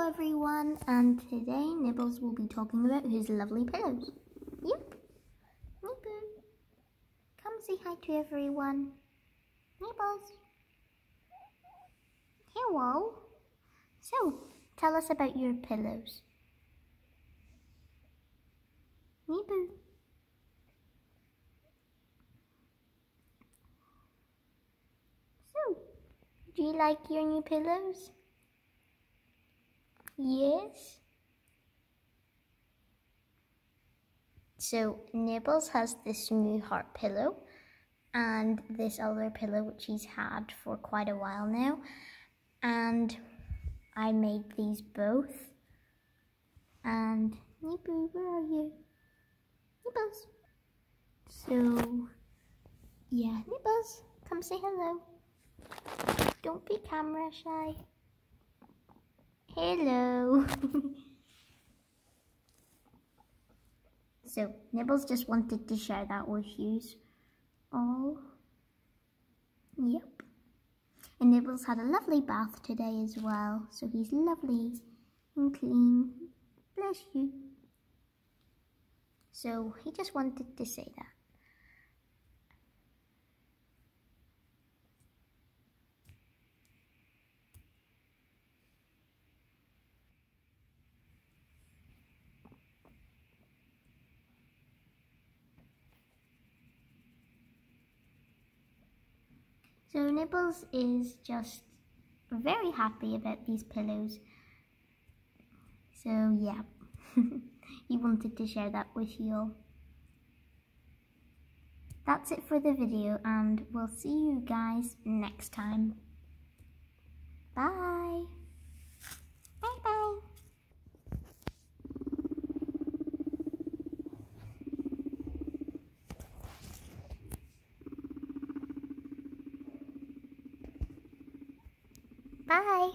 everyone, and today Nibbles will be talking about his lovely pillows. Yep, Nibbles, come say hi to everyone. Nibbles, hello. So, tell us about your pillows. Nibbles. So, do you like your new pillows? Yes. So Nibbles has this new heart pillow and this other pillow which he's had for quite a while now, and I made these both. And Nibbles, where are you? Nibbles. So yeah, Nibbles, come say hello. Don't be camera shy. Hello. So Nibbles just wanted to share that with you. Oh, yep. And Nibbles had a lovely bath today as well, so he's lovely and clean. Bless you. So he just wanted to say that. So Nibbles is just very happy about these pillows. So yeah, he wanted to share that with you all. That's it for the video, and we'll see you guys next time. Bye. Bye bye. Bye.